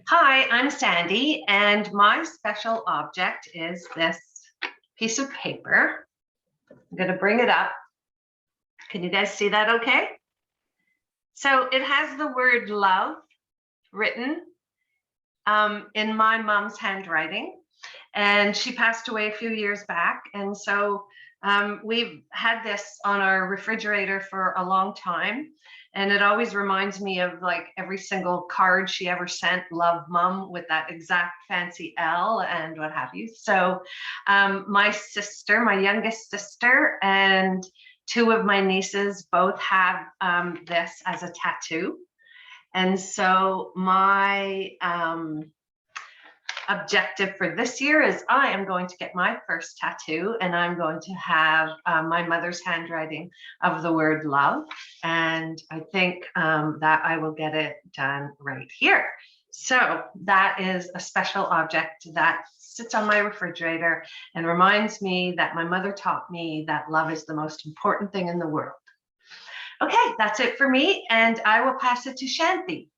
Hi, I'm Sandy, and my special object is this piece of paper. I'm going to bring it up. Can you guys see that okay? So it has the word love written in my mom's handwriting, and she passed away a few years back. And so we've had this on our refrigerator for a long time. And it always reminds me of like every single card she ever sent, love mom, with that exact fancy L and what have you. So my sister, my youngest sister, and two of my nieces both have this as a tattoo. And so my objective for this year is I am going to get my first tattoo, and I'm going to have my mother's handwriting of the word love. And I think that I will get it done right here. So that is a special object that sits on my refrigerator and reminds me that my mother taught me that love is the most important thing in the world. Okay, that's it for me, and I will pass it to Shanti.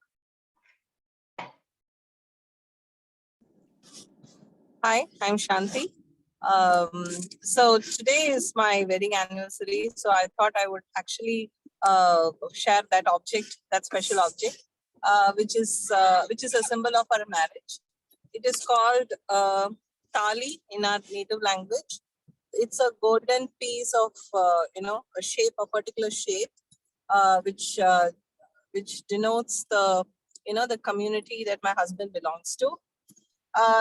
Hi, I'm Shanti. So today is my wedding anniversary. So I thought I would actually share that object, that special object, which is a symbol of our marriage. It is called tali in our native language. It's a golden piece of a shape, a particular shape, which denotes the community that my husband belongs to.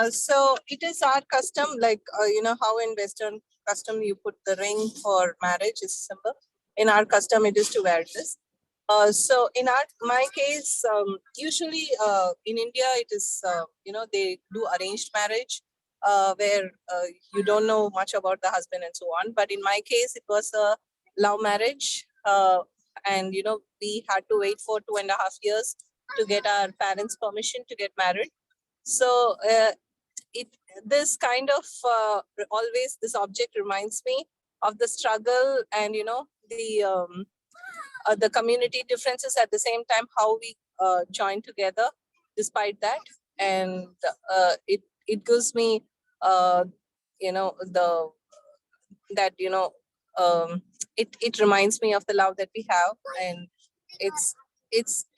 So it is our custom, like, how in Western custom you put the ring for marriage is a symbol. In our custom, it is to wear this. So in my case, usually in India, it is, they do arranged marriage where you don't know much about the husband and so on. But in my case, it was a love marriage. And, we had to wait for 2.5 years to get our parents' permission to get married. So this kind of always this object reminds me of the struggle and the community differences, at the same time how we join together despite that, and it gives me it reminds me of the love that we have, and it's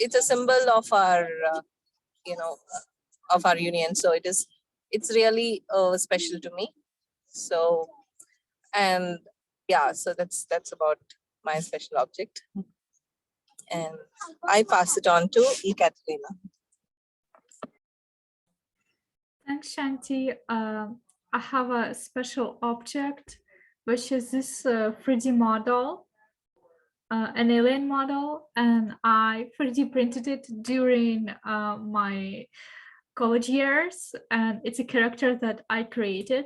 a symbol of our of our union. So it's really special to me. So, and yeah, so that's about my special object, and I pass it on to Ekaterina. Thanks, Shanti. I have a special object, which is this 3D model, an alien model, and I 3D printed it during my college years, and it's a character that I created.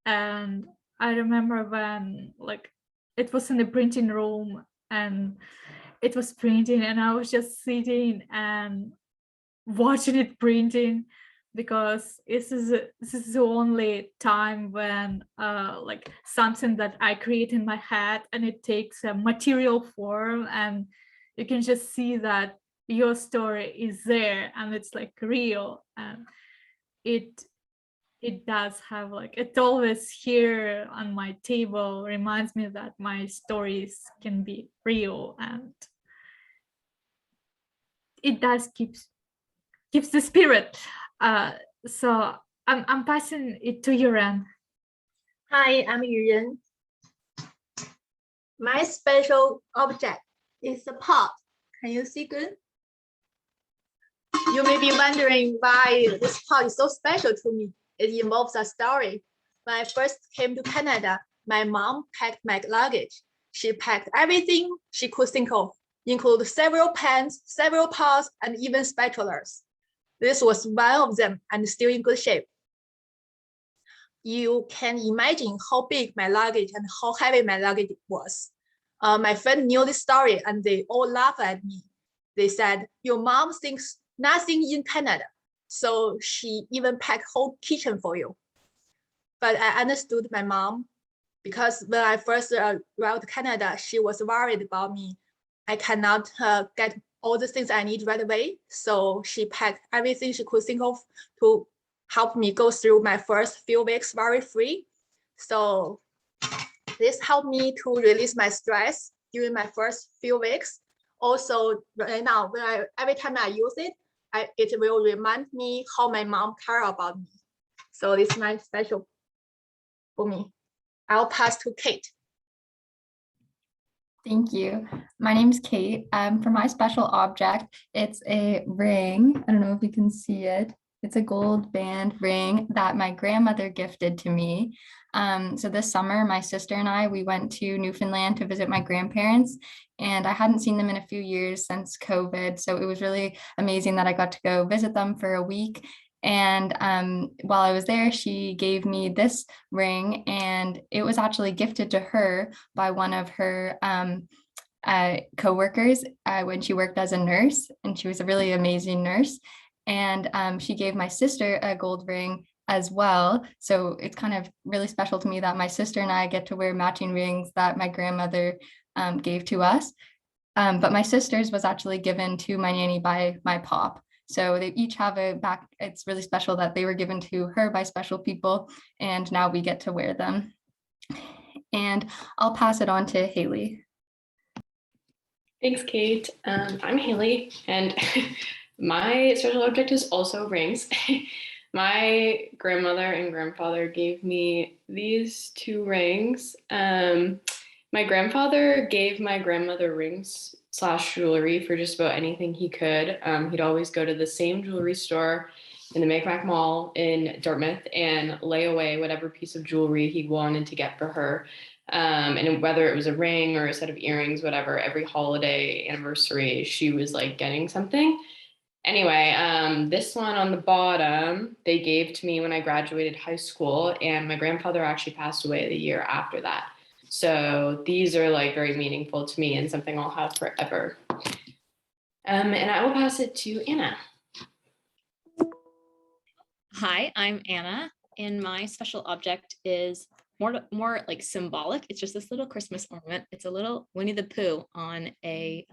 And I remember when it was in the printing room and it was printing, and I was just sitting and watching it printing, because this is the only time when something that I create in my head and it takes a material form, and you can just see that your story is there and it's like real, and it does have it's always here on my table, reminds me that my stories can be real, and it does keeps the spirit. So I'm passing it to Yuyan. Hi, I'm Yuyan. My special object is a pot. Can you see good? You may be wondering why this pot is so special to me. It involves a story. When I first came to Canada, my mom packed my luggage. She packed everything she could think of, including several pens, several pots, and even spatulas. This was one of them and still in good shape. You can imagine how big my luggage and how heavy my luggage was. My friend knew this story and they all laughed at me. They said, your mom thinks nothing in Canada, so she even packed whole kitchen for you. But I understood my mom, because when I first arrived to Canada, she was worried about me. I cannot get all the things I need right away. So she packed everything she could think of to help me go through my first few weeks very free. So this helped me to release my stress during my first few weeks. Also, right now, every time I use it, it will remind me how my mom care about me. So this is my special for me. I'll pass to Kate. Thank you. My name's Kate. For my special object, it's a ring. I don't know if you can see it. It's a gold band ring that my grandmother gifted to me. So this summer, my sister and I, we went to Newfoundland to visit my grandparents, and I hadn't seen them in a few years since COVID. So it was really amazing that I got to go visit them for a week. And while I was there, she gave me this ring, and it was actually gifted to her by one of her co-workers when she worked as a nurse, and she was a really amazing nurse. And she gave my sister a gold ring as well. So it's kind of really special to me that my sister and I get to wear matching rings that my grandmother gave to us. But my sister's was actually given to my nanny by my pop. So they each have a back. It's really special that they were given to her by special people, and now we get to wear them. And I'll pass it on to Haley. Thanks, Kate. I'm Haley, and my special object is also rings. My grandmother and grandfather gave me these two rings. My grandfather gave my grandmother rings / jewelry for just about anything he could. He'd always go to the same jewelry store in the Micmac Mall in Dartmouth and lay away whatever piece of jewelry he wanted to get for her. And whether it was a ring or a set of earrings, whatever, every holiday, anniversary, she was like getting something. Anyway, this one on the bottom, they gave to me when I graduated high school, and my grandfather actually passed away the year after that. So these are like very meaningful to me and something I'll have forever. And I will pass it to Anna. Hi, I'm Anna, and my special object is more like symbolic. It's just this little Christmas ornament. It's a little Winnie the Pooh on a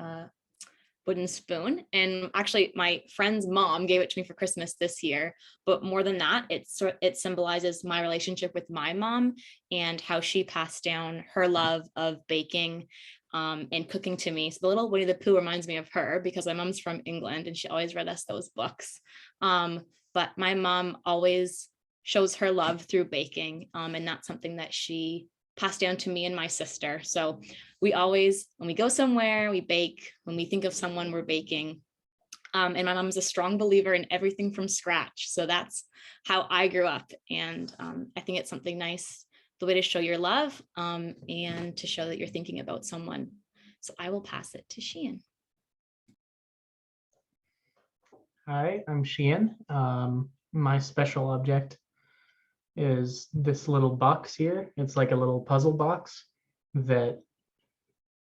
wooden spoon. And actually my friend's mom gave it to me for Christmas this year. But more than that, it symbolizes my relationship with my mom and how she passed down her love of baking and cooking to me. So the little Winnie the Pooh reminds me of her because my mom's from England and she always read us those books. But my mom always shows her love through baking. And that's something that she passed down to me and my sister. So we always, when we go somewhere, we bake. When we think of someone, we're baking. And my mom's a strong believer in everything from scratch. So that's how I grew up. And I think it's something nice, the way to show your love and to show that you're thinking about someone. So I will pass it to Sheehan. Hi, I'm Sheehan. My special object is this little box here. It's like a little puzzle box that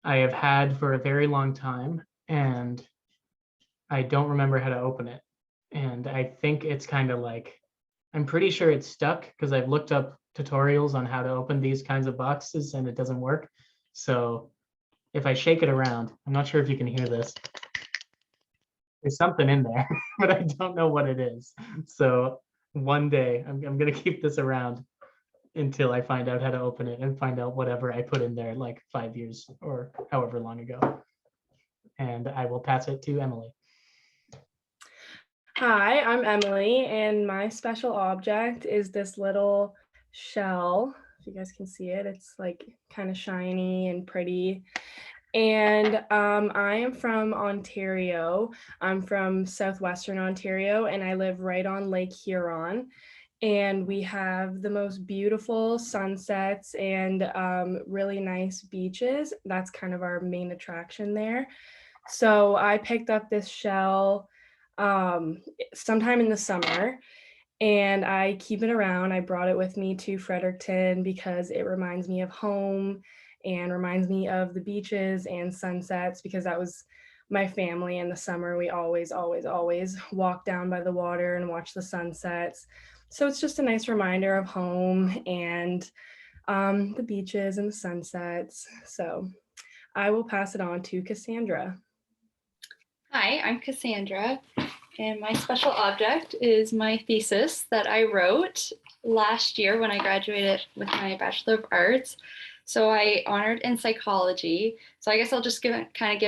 I have had for a very long time, and I don't remember how to open it. And I think it's kind of like, I'm pretty sure it's stuck because I've looked up tutorials on how to open these kinds of boxes and it doesn't work. So if I shake it around, I'm not sure if you can hear this. There's something in there, but I don't know what it is. So one day I'm going to keep this around until I find out how to open it and find out whatever I put in there like 5 years or however long ago. And I will pass it to Emily. Hi, I'm Emily, and my special object is this little shell. If you guys can see it, it's like kind of shiny and pretty. And I am from Ontario. I'm from southwestern Ontario, and I live right on Lake Huron. And we have the most beautiful sunsets and really nice beaches. That's kind of our main attraction there. So I picked up this shell sometime in the summer, and I keep it around. I brought it with me to Fredericton because it reminds me of home and reminds me of the beaches and sunsets, because that was my family in the summer. We always walk down by the water and watch the sunsets. So it's just a nice reminder of home and the beaches and the sunsets. So I will pass it on to Cassandra. Hi, I'm Cassandra, and my special object is my thesis that I wrote last year when I graduated with my Bachelor of Arts. So I honored in psychology. So I guess I'll just give a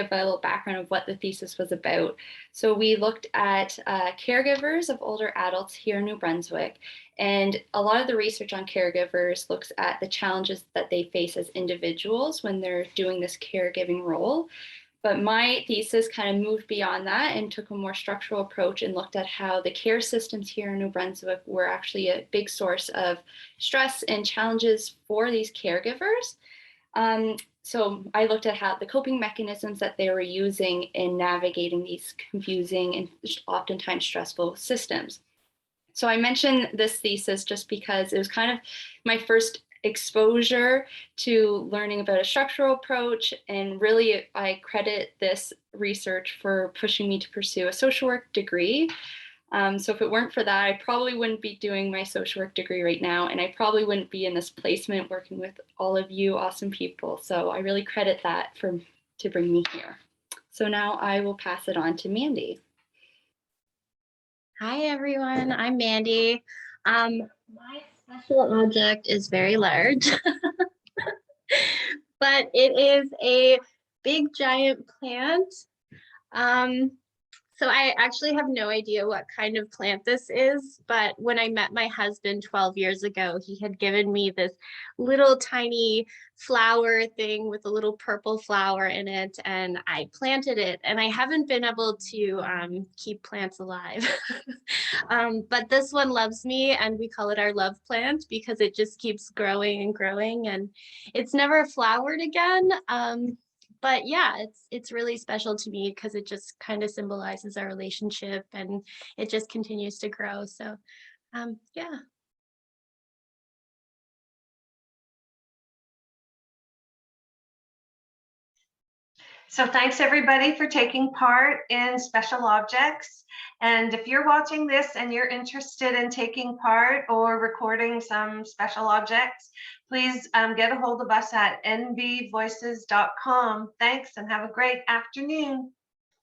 little background of what the thesis was about. So we looked at caregivers of older adults here in New Brunswick. And a lot of the research on caregivers looks at the challenges that they face as individuals when they're doing this caregiving role. But my thesis kind of moved beyond that and took a more structural approach and looked at how the care systems here in New Brunswick were actually a big source of stress and challenges for these caregivers. So I looked at how the coping mechanisms that they were using in navigating these confusing and oftentimes stressful systems. So I mentioned this thesis just because it was kind of my first exposure to learning about a structural approach, and really I credit this research for pushing me to pursue a social work degree. So if it weren't for that, I probably wouldn't be doing my social work degree right now, and I probably wouldn't be in this placement working with all of you awesome people. So I really credit that to bring me here. So now I will pass it on to Mandy. Hi everyone, I'm Mandy. My special object is very large, but it is a big giant plant. So I actually have no idea what kind of plant this is, but when I met my husband 12 years ago, he had given me this little tiny flower thing with a little purple flower in it, and I planted it, and I haven't been able to keep plants alive. But this one loves me, and we call it our love plant because it just keeps growing and growing, and it's never flowered again. But yeah, it's really special to me because it just kind of symbolizes our relationship, and it just continues to grow. So yeah. So thanks everybody for taking part in special objects. And if you're watching this and you're interested in taking part or recording some special objects, please get a hold of us at nbvoices.com. Thanks and have a great afternoon.